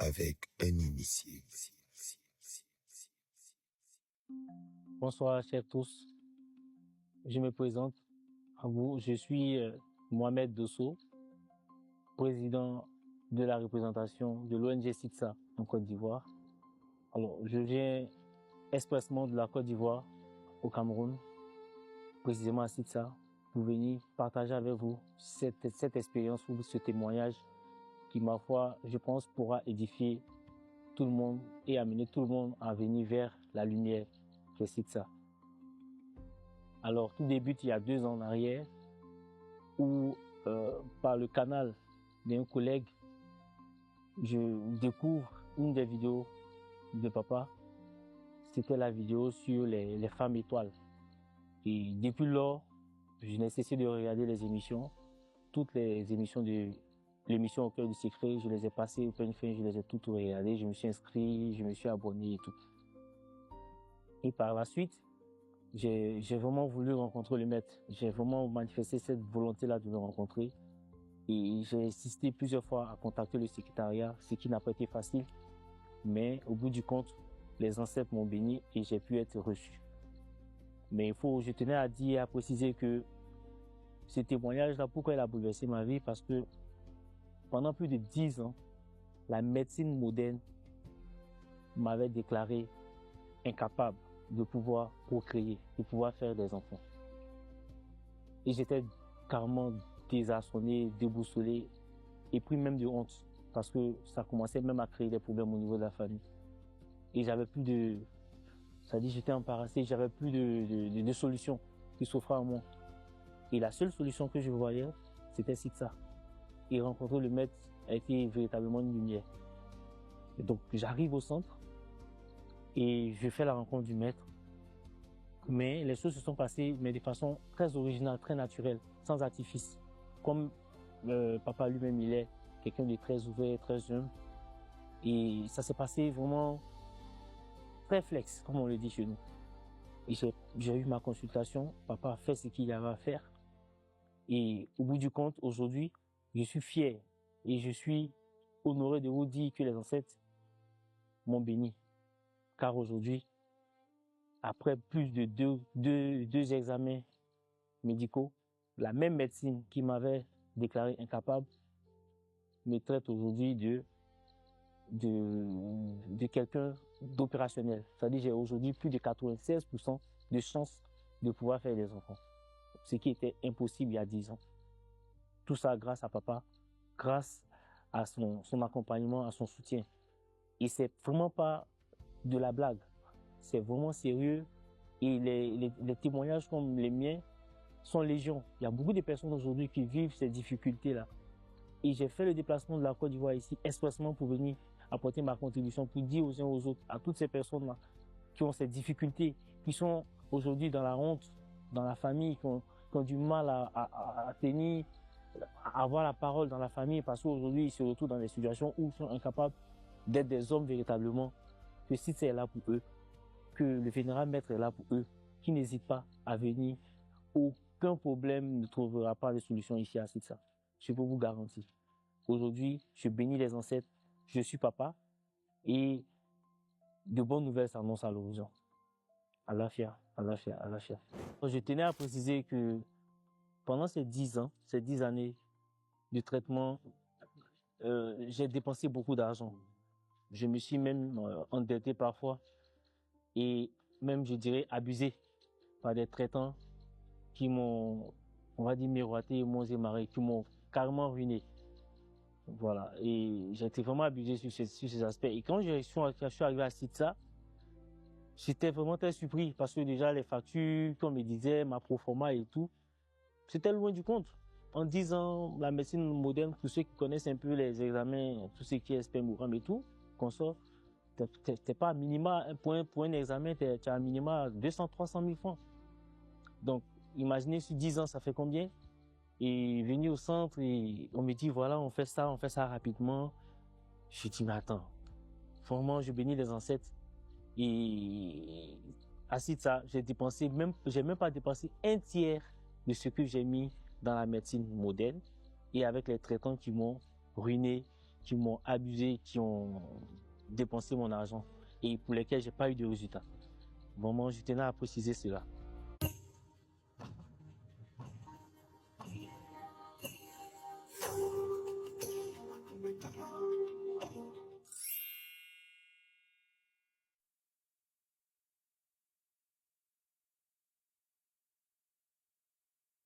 avec un initié. Bonsoir, chers tous. Je me présente à vous. Je suis Mohamed Dosso, président de la représentation de l'ONG SITSA en Côte d'Ivoire. Alors, je viens expressément de la Côte d'Ivoire au Cameroun, précisément à SITSA, pour venir partager avec vous cette expérience ou ce témoignage qui, ma foi, je pense, pourra édifier tout le monde et amener tout le monde à venir vers la lumière de SITSA. Alors, tout débute il y a 2 ans en arrière, où par le canal d'un collègue, je découvre une des vidéos de papa. C'était la vidéo sur les femmes étoiles. Et depuis lors, je n'ai cessé de regarder les émissions. Toutes les émissions de l'émission Au cœur du secret, je les ai passées au peigne fin, je les ai toutes regardées. Je me suis inscrit, je me suis abonné et tout. Et par la suite, j'ai vraiment voulu rencontrer le maître. J'ai vraiment manifesté cette volonté-là de le rencontrer. Et j'ai insisté plusieurs fois à contacter le secrétariat, ce qui n'a pas été facile. Mais au bout du compte, les ancêtres m'ont béni et j'ai pu être reçu. Mais je tenais à dire et à préciser que ce témoignage-là, pourquoi il a bouleversé ma vie? Parce que pendant plus de 10 ans, la médecine moderne m'avait déclaré incapable de pouvoir procréer, de pouvoir faire des enfants. Et j'étais carrément désarçonné, déboussolé et pris même de honte parce que ça commençait même à créer des problèmes au niveau de la famille. Et j'avais plus de... j'étais embarrassé, j'avais plus de solution qui s'offrait à moi. Et la seule solution que je voyais, c'était SITSA. Et rencontrer le maître a été véritablement une lumière. Et donc j'arrive au centre et je fais la rencontre du maître. Mais les choses se sont passées, mais de façon très originale, très naturelle, sans artifice. Comme papa lui-même, il est quelqu'un de très ouvert, très humble. Et ça s'est passé vraiment très flex, comme on le dit chez nous. Et j'ai eu ma consultation, papa a fait ce qu'il avait à faire. Et au bout du compte, aujourd'hui, je suis fier et je suis honoré de vous dire que les ancêtres m'ont béni. Car aujourd'hui, après plus de deux examens médicaux, la même médecine qui m'avait déclaré incapable me traite aujourd'hui de quelqu'un d'opérationnel. C'est-à-dire j'ai aujourd'hui plus de 96% de chances de pouvoir faire des enfants. Ce qui était impossible il y a 10 ans. Tout ça grâce à papa, grâce à son accompagnement, à son soutien. Et c'est vraiment pas de la blague. C'est vraiment sérieux. Et les témoignages comme les miens sont légion. Il y a beaucoup de personnes aujourd'hui qui vivent ces difficultés-là. Et j'ai fait le déplacement de la Côte d'Ivoire ici expressément pour venir apporter ma contribution, pour dire aux uns aux autres, à toutes ces personnes-là qui ont ces difficultés, qui sont aujourd'hui dans la honte, dans la famille, qui ont du mal à tenir, à avoir la parole dans la famille, parce qu'aujourd'hui ils se retrouvent dans des situations où ils sont incapables d'être des hommes véritablement, que si c'est là pour eux, que le vénérable maître est là pour eux, qui n'hésitent pas à venir. Aucun problème ne trouvera pas de solution ici à SITSA. Je peux vous garantir. Aujourd'hui, je bénis les ancêtres, je suis papa et de bonnes nouvelles s'annoncent à l'horizon. Alafia, alafia, alafia. Je tenais à préciser que pendant ces 10 ans, ces 10 années de traitement, j'ai dépensé beaucoup d'argent. Je me suis même endetté parfois et même, je dirais, abusé par des traitants qui m'ont, on va dire, miroité, monts et marées, qui m'ont carrément ruiné. Voilà. Et j'ai été vraiment abusé sur ces aspects. Et quand je suis arrivé à SITSA, j'étais vraiment très surpris parce que déjà les factures, comme me disait, ma proforma et tout, c'était loin du compte. En 10 ans, la médecine moderne, pour ceux qui connaissent un peu les examens, tout ce qui est spermogramme et tout, qu'on sort, t'es pas à minima, pour un examen, t'es à minima 200-300 000 francs. Donc, imaginez sur 10 ans, ça fait combien? Et venir au centre et on me dit, voilà, on fait ça rapidement. Je dis, mais attends, vraiment, je bénis les ancêtres. Et à SITSA, j'ai même pas dépensé un tiers de ce que j'ai mis dans la médecine moderne et avec les traitants qui m'ont ruiné qui m'ont abusé, qui ont dépensé mon argent et pour lesquels j'ai pas eu de résultat. Vraiment, je tenais à préciser cela.